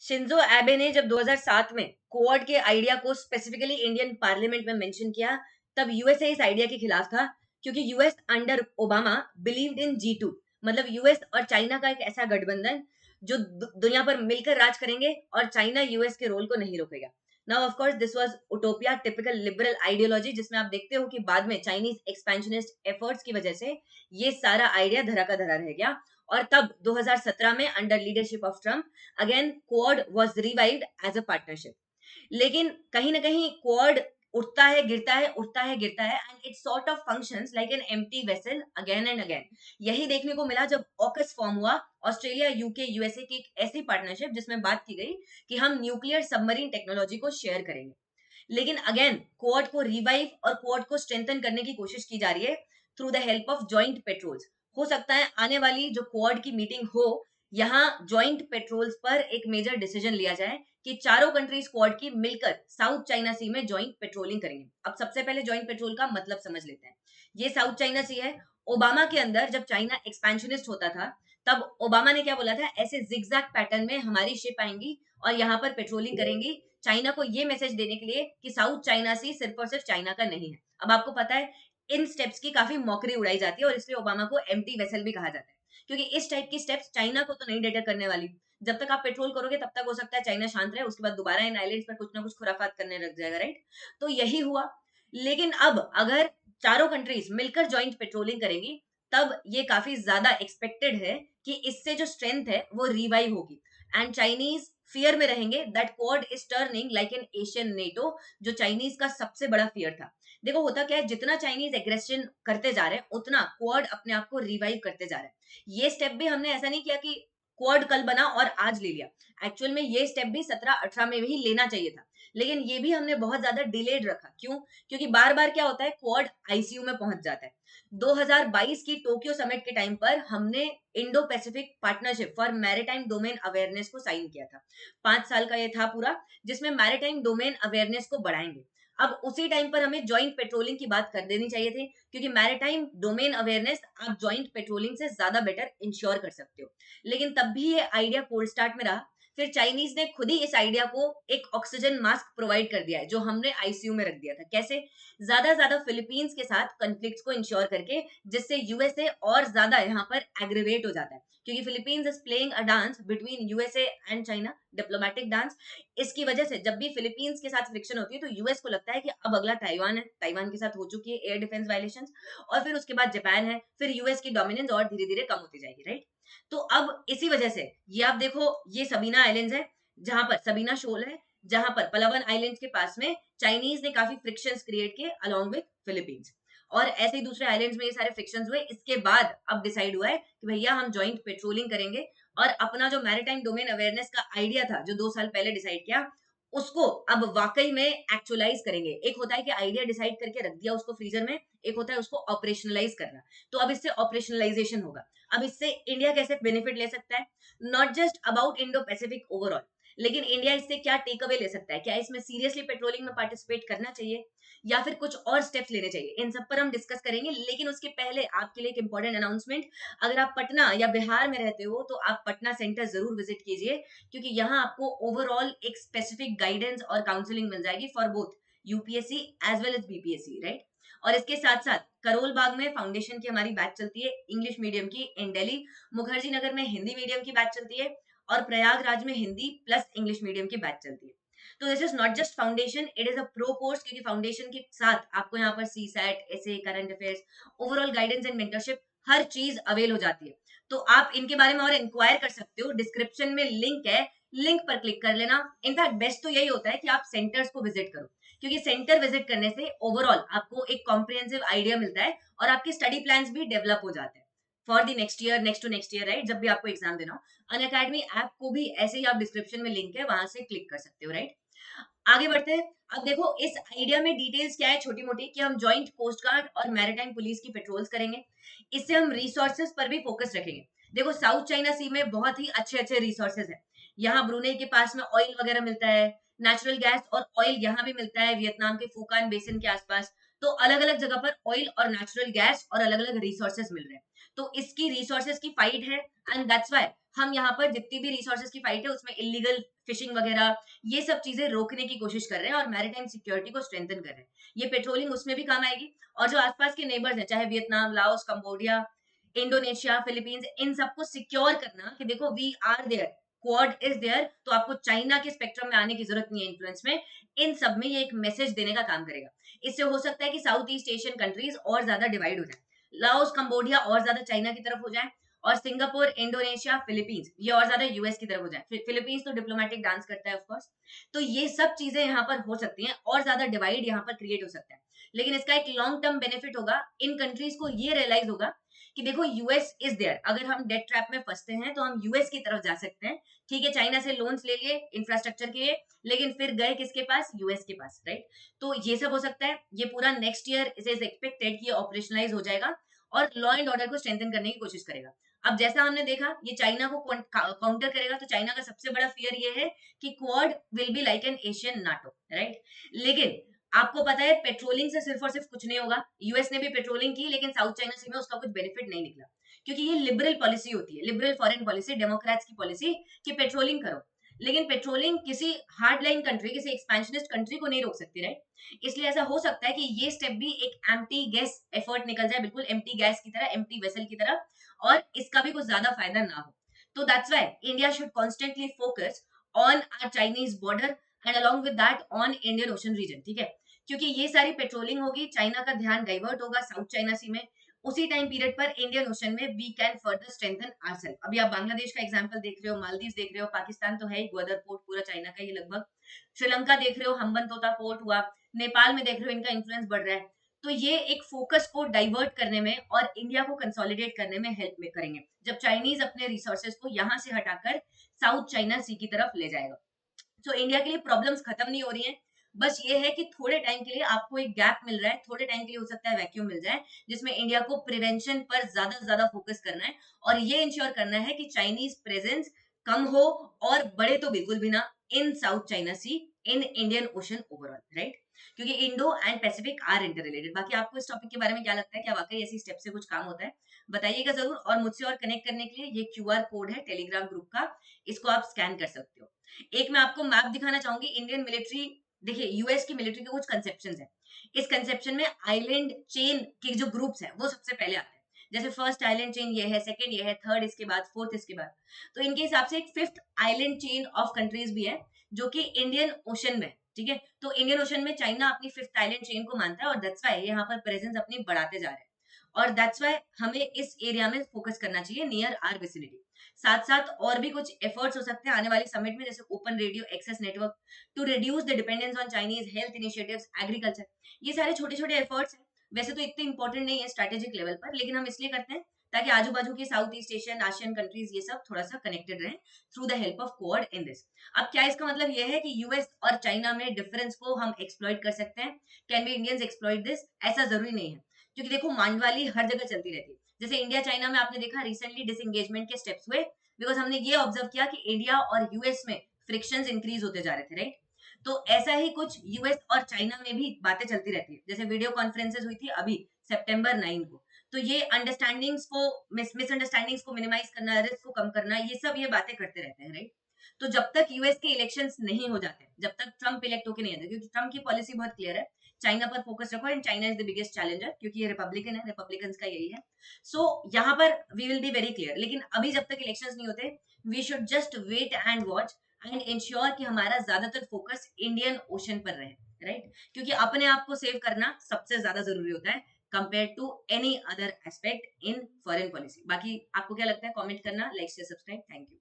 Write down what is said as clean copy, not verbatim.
Shinzo एबे ने जब 2007 में क्वाड के आइडिया को स्पेसिफिकली इंडियन पार्लियामेंट में मेंशन किया, तब यूएसए इस आइडिया के खिलाफ था, क्योंकि US under Obama believed in G2, मतलब यूएस और चाइना का एक ऐसा गठबंधन जो दुनिया पर मिलकर राज करेंगे और चाइना यूएस के रोल को नहीं रोकेगा। Now of course this was utopia, typical liberal ideology, जिसमें आप देखते हो कि बाद में चाइनीज एक्सपेंशनिस्ट एफर्ट्स की वजह से ये सारा आइडिया धरा का धरा रह गया। और तब 2017 में under leadership of Trump again Quad was revived as a partnership. लेकिन कहीं ना कहीं क्वाड उठता है गिरता है, उठता है गिरता है, and it sort of functions like an empty vessel again and again. यही देखने को मिला जब ऑकस फॉर्म हुआ, ऑस्ट्रेलिया यूके यूएसए की एक ऐसी पार्टनरशिप जिसमें बात की गई कि हम न्यूक्लियर सबमरीन टेक्नोलॉजी को शेयर करेंगे। लेकिन अगेन क्वाड को रिवाइव और क्वाड को स्ट्रेंथन करने की कोशिश की जा रही है through the help of joint patrols. हो सकता है आने वाली जो क्वाड की मीटिंग हो, यहाँ जॉइंट पेट्रोल्स पर एक मेजर डिसीजन लिया जाए कि चारों कंट्रीज क्वाड की मिलकर साउथ चाइना सी में जॉइंट पेट्रोलिंग करेंगे। अब सबसे पहले जॉइंट पेट्रोल का मतलब समझ लेते हैं। ये साउथ चाइना सी है। ओबामा के अंदर जब चाइना एक्सपेंशनिस्ट होता था, तब ओबामा ने क्या बोला था, ऐसे जिगजैग पैटर्न में हमारी शिप आएंगी और यहाँ पर पेट्रोलिंग करेंगी, चाइना को ये मैसेज देने के लिए कि साउथ चाइना सी सिर्फ और सिर्फ चाइना का नहीं है। अब आपको पता है इन स्टेप्स की काफी मौकरी उड़ाई जाती है और इसलिए ओबामा को एम्प्टी वेसल भी कहा जाता है, क्योंकि इस टाइप की स्टेप्स चाइना को तो नहीं डेटर करने वाली। जब तक आप पेट्रोल करोगे तब तक हो सकता है चाइना शांत रहे, उसके बाद दोबारा इन आइलैंड्स पर कुछ ना कुछ खुराफात करने लग जाएगा, राइट? तो यही हुआ। लेकिन अब अगर चारों कंट्रीज मिलकर ज्वाइंट पेट्रोलिंग करेंगी, तब ये काफी ज्यादा एक्सपेक्टेड है कि इससे जो स्ट्रेंथ है वो रिवाइव होगी, एंड चाइनीज फियर में रहेंगे that quad is turning like an Asian NATO, जो चाइनीज का सबसे बड़ा फियर था। देखो होता क्या है, जितना चाइनीज एग्रेशन करते जा रहे हैं उतना क्वाड अपने आप को रिवाइव करते जा रहे हैं। ये स्टेप भी हमने ऐसा नहीं किया कि क्वाड कल बना और आज ले लिया। एक्चुअल में ये स्टेप भी 17-18 में भी लेना चाहिए था, लेकिन ये भी हमने बहुत ज्यादा डिलेड रखा। क्यों? क्योंकि बार बार क्या होता है, क्वाड आईसीयू में पहुंच जाता है। 2022 की टोक्यो समिट के टाइम पर हमने Indo Pacific partnership for maritime domain awareness को साइन किया था। 5 साल का ये था पूरा, जिसमें मैरीटाइम डोमेन अवेयरनेस को बढ़ाएंगे। अब उसी टाइम पर हमें ज्वाइंट पेट्रोलिंग की बात कर देनी चाहिए थी, क्योंकि मैरीटाइम डोमेन अवेयरनेस आप ज्वाइंट पेट्रोलिंग से ज्यादा बेटर इंश्योर कर सकते हो। लेकिन तब भी ये आइडिया कोल्ड स्टार्ट में रहा। फिर चाइनीज ने खुद ही इस आइडिया को एक ऑक्सीजन मास्क प्रोवाइड कर दिया है, जो हमने आईसीयू में रख दिया था। कैसे? ज्यादा फिलीपींस के साथ कॉन्फ्लिक्ट्स को इंश्योर करके, जिससे यूएसए और ज्यादा यहाँ पर एग्रीवेट हो जाता है, क्योंकि Philippines is playing a dance between USA and China, diplomatic dance. इसकी वजह से जब भी फिलीपींस के साथ फ्रिक्शन होती है तो यूएस को लगता है कि अब अगला ताइवान है, ताइवान के साथ हो चुकी है एयर डिफेंस वायलेशन, और फिर उसके बाद जापान है, फिर यूएस की डोमिनेंस और धीरे धीरे कम होती जाएगी, राइट? तो अब इसी वजह से ये आप देखो, ये सबीना आइलैंड्स है, जहां पर सबीना शोल है, जहां पर पलावन आइलैंड्स के पास में चाइनीज ने काफी फ्रिक्शंस क्रिएट किए अलोंग विद फिलीपींस। और ऐसे ही दूसरे आइलैंड्स में ये सारे फ्रिक्शंस हुए। इसके बाद अब डिसाइड हुआ है कि भैया हम जॉइंट पेट्रोलिंग करेंगे, और अपना जो मैरीटाइम डोमेन अवेयरनेस का आइडिया था जो 2 साल पहले डिसाइड किया, उसको अब वाकई में एक्चुअलाइज करेंगे। एक होता है कि आइडिया डिसाइड करके रख दिया उसको फ्रीजर में, एक होता है उसको ऑपरेशनलाइज करना। तो अब इससे ऑपरेशनलाइजेशन होगा। अब इससे इंडिया कैसे बेनिफिट ले सकता है? Not just about Indo Pacific overall, लेकिन इंडिया इससे क्या टेक अवे ले सकता है? क्या इसमें सीरियसली पेट्रोलिंग में पार्टिसिपेट करना चाहिए, या फिर कुछ और स्टेप्स लेने चाहिए? इन सब पर हम डिस्कस करेंगे। लेकिन उसके पहले आपके लिए एक इंपॉर्टेंट अनाउंसमेंट। अगर आप पटना या बिहार में रहते हो तो आप पटना सेंटर जरूर विजिट कीजिए, क्योंकि यहाँ आपको ओवरऑल एक स्पेसिफिक गाइडेंस और काउंसलिंग मिल जाएगी for both UPSC as well as BPSC, right? और इसके साथ साथ करोल बाग में फाउंडेशन की हमारी बैच चलती है इंग्लिश मीडियम की इन दिल्ली, मुखर्जी नगर में हिंदी मीडियम की बैच चलती है, और प्रयागराज में हिंदी प्लस इंग्लिश मीडियम की बैच चलती है। तो this is not just foundation, it is a pro course, क्योंकि फाउंडेशन के साथ आपको यहाँ पर CSAT, essay, current affairs, overall guidance and mentorship, हर चीज अवेल हो जाती है। तो आप इनके बारे में और इंक्वायर कर सकते हो, डिस्क्रिप्शन में लिंक है, लिंक पर क्लिक कर लेना। इनफैक्ट बेस्ट तो यही होता है कि आप सेंटर्स को विजिट करो, क्योंकि सेंटर विजिट करने से ओवरऑल आपको एक कॉम्प्रिहेंसिव आइडिया मिलता है, और आपके स्टडी प्लान्स भी डेवलप हो जाते हैं for the next year, next to next year, right? जब भी आपको एग्जाम देना हो। अन अकेडमी ऐप को भी ऐसे ही आप डिस्क्रिप्शन में लिंक है, वहां से क्लिक कर सकते हो, राइट? आगे बढ़ते हैं। अब देखो इस आइडिया में डिटेल्स क्या है छोटी मोटी, कि हम जॉइंट कोस्ट गार्ड और मैरीटाइम पुलिस की पेट्रोल्स करेंगे। इससे हम रिसोर्सेज पर भी फोकस रखेंगे। देखो साउथ चाइना सी में बहुत ही अच्छे अच्छे रिसोर्सेज है। यहाँ ब्रुनेई के पास में ऑयल वगैरह मिलता है, नेचुरल गैस और ऑयल यहाँ भी मिलता है, वियतनाम के फूकान बेसिन के आसपास। तो अलग अलग जगह पर ऑयल और नेचुरल गैस और अलग अलग रिसोर्सेज मिल रहे हैं, तो इसकी रिसोर्सेज की फाइट है, एंड दैट्स वाई हम यहाँ पर जितनी भी रिसोर्सेज की फाइट है उसमें इलीगल फिशिंग वगैरह ये सब चीजें रोकने की कोशिश कर रहे हैं और मैरीटाइम सिक्योरिटी को स्ट्रेंथन कर रहे हैं। ये पेट्रोलिंग उसमें भी काम आएगी, और जो आसपास के नेबर्स हैं चाहे Vietnam, Laos, Cambodia, Indonesia, Philippines, इन सबको सिक्योर करना कि देखो we are there, Quad is there, तो आपको चाइना के स्पेक्ट्रम में आने की जरूरत नहीं है इन्फ्लुएंस में, इन सब में ये एक मैसेज देने का काम करेगा। इससे हो सकता है कि साउथ ईस्ट एशियन कंट्रीज और ज्यादा डिवाइड हो जाए, लाओस कंबोडिया और ज्यादा चाइना की तरफ हो जाए, और सिंगापुर, इंडोनेशिया, फिलीपींस ये और ज्यादा यूएस की तरफ हो जाए। फिलीपींस तो डिप्लोमेटिक डांस करता है ऑफ कोर्स। तो ये सब चीजें यहाँ पर हो सकती हैं और ज्यादा डिवाइड यहाँ पर क्रिएट हो सकता है, लेकिन इसका एक लॉन्ग टर्म बेनिफिट होगा, इन कंट्रीज को ये रियलाइज होगा कि देखो यूएस इज देयर, अगर हम डेट ट्रैप में फंसते हैं तो हम यूएस की तरफ जा सकते हैं। ठीक है, चाइना से लोन्स ले लिए इंफ्रास्ट्रक्चर के लिए, लेकिन फिर गए किसके पास, यूएस के पास, राइट। तो ये सब हो सकता है, ये पूरा नेक्स्ट ईयर इज एक्सपेक्टेड कि ऑपरेशनलाइज हो जाएगा और लॉ एंड ऑर्डर को स्ट्रेंथन करने की कोशिश करेगा। अब जैसा हमने देखा ये चाइना को काउंटर करेगा, तो चाइना का सबसे बड़ा फियर ये है कि quad will be like an Asian NATO, right. लेकिन आपको पता है पेट्रोलिंग से सिर्फ और सिर्फ कुछ नहीं होगा, यूएस ने भी पेट्रोलिंग की लेकिन साउथ चाइना सी में उसका कुछ बेनिफिट नहीं निकला, क्योंकि ये लिबरल पॉलिसी होती है, लिबरल फॉरेन पॉलिसी, डेमोक्रेट्स की पॉलिसी कि पेट्रोलिंग करो, लेकिन पेट्रोलिंग किसी हार्ड लाइन कंट्री, किसी एक्सपेंशनिस्ट कंट्री को नहीं रोक सकती, राइट। इसलिए ऐसा हो सकता है कि ये स्टेप भी एक एम्प्टी गैस एफर्ट निकल जाए, बिल्कुल एम्प्टी गैस की तरह, एम्प्टी वेसल की तरह, और इसका भी कुछ ज्यादा फायदा ना हो। तो that's why India should constantly focus on our Chinese border and along with that on Indian Ocean region, ठीक है। क्योंकि ये सारी पेट्रोलिंग होगी, चाइना का ध्यान डाइवर्ट होगा साउथ चाइना सी में, उसी टाइम पीरियड पर इंडियन ओशन में we can further strengthen ourself. अभी आप बांग्लादेश का एग्जांपल देख रहे हो, मालदीव देख रहे हो, पाकिस्तान तो है ही, ग्वादर पोर्ट पूरा चाइना का ही लगभग, श्रीलंका देख रहे हो, हम्बनतोता पोर्ट हुआ, नेपाल में देख रहे हो इनका इन्फ्लुएंस बढ़ रहा है। तो ये एक फोकस को डाइवर्ट करने में और इंडिया को कंसोलिडेट करने में हेल्प में करेंगे, जब चाइनीज अपने रिसोर्सेज को यहाँ से हटाकर साउथ चाइना सी की तरफ ले जाएगा। तो इंडिया के लिए प्रॉब्लम्स खत्म नहीं हो रही हैं, बस ये है कि थोड़े टाइम के लिए आपको एक गैप मिल रहा है, थोड़े टाइम के लिए हो सकता है वैक्यूम मिल जाए, जिसमें इंडिया को प्रिवेंशन पर ज्यादा से ज्यादा फोकस करना है और ये इंश्योर करना है कि चाइनीज प्रेजेंस कम हो, और बढ़े तो बिल्कुल भी ना, in South China Sea, in Indian Ocean overall, right. क्योंकि Indo and Pacific are interrelated. बाकी आपको इस टॉपिक के बारे में क्या लगता है, क्या वाकई ऐसी स्टेप से कुछ काम होता है, बताइएगा जरूर। और मुझसे और कनेक्ट करने के लिए ये क्यूआर कोड है टेलीग्राम ग्रुप का, इसको आप स्कैन कर सकते हो। एक मैं आपको मैप दिखाना चाहूंगी, इंडियन मिलिट्री, देखिए यूएस की मिलिट्री के कुछ कंसेप्शन है, इस कंसेप्शन में आइलैंड चेन के जो ग्रुप्स हैं वो सबसे पहले आते हैं, जैसे फर्स्ट आइलैंड चेन ये है, सेकंड ये है, थर्ड इसके बाद, फोर्थ इसके बाद। तो इनके हिसाब से एक fifth island chain of countries भी है जो कि इंडियन ओशन में, ठीक है। तो इंडियन ओशन में चाइना अपनी फिफ्थ आइलैंड चेन को मानता है और दैट्स व्हाई यहाँ पर प्रेजेंस अपनी बढ़ाते जा रहे हैं, और दैट्स व्हाई हमें इस एरिया में फोकस करना चाहिए नियर आर विसिनिटी। साथ साथ और भी कुछ एफर्ट्स हो सकते हैं आने वाले समिट में, जैसे open radio access network to reduce the dependence on Chinese, health initiatives, agriculture, ये सारे छोटे छोटे एफर्ट्स हैं। वैसे तो इतने इंपॉर्टेंट नहीं है स्ट्रेटेजिक लेवल पर, लेकिन हम इसलिए करते हैं ताकि आजू बाजू के South East Asian, ASEAN countries ये सब थोड़ा सा कनेक्टेड रहे through the help of Quad in this. अब क्या इसका मतलब ये है कि यूएस और चाइना में डिफरेंस को हम एक्सप्लॉइट कर सकते हैं, can be Indians exploit this, ऐसा जरूरी नहीं है, क्योंकि देखो मांडवाली हर जगह चलती रहती है। जैसे इंडिया चाइना में आपने देखा रिसेंटली डिसएंगेजमेंट के स्टेप्स हुए, बिकॉज हमने ये ऑब्जर्व किया कि इंडिया और यूएस में फ्रिक्शंस इंक्रीज होते जा रहे थे, राइट। तो ऐसा ही कुछ यूएस और चाइना में भी बातें चलती रहती है, जैसे वीडियो कॉन्फ्रेंसेस हुई थी अभी सितंबर 9 को। तो ये अंडरस्टैंडिंग्स को, मिसअंडरस्टैंडिंग्स को मिनिमाइज करना, रिस्क को कम करना, ये सब ये बातें करते रहते हैं, राइट। तो जब तक यूएस के इलेक्शंस नहीं हो जाते, जब तक ट्रम्प इलेक्ट होके नहीं आते, क्योंकि ट्रम्प की पॉलिसी बहुत क्लियर है, चाइना पर फोकस रखो, and China is the biggest challenger, क्योंकि ये रिपब्लिकन है, रिपब्लिकन का यही है। सो यहाँ पर we will be very clear, लेकिन अभी जब तक इलेक्शंस नहीं होते, we should just wait and watch and ensure कि हमारा ज्यादातर फोकस इंडियन ओशन पर रहे, राइट। क्योंकि अपने आप को सेव करना सबसे ज्यादा जरूरी होता है compare to any other aspect in foreign policy. बाकी आपको क्या लगता है, कमेंट करना, like share subscribe. Thank you.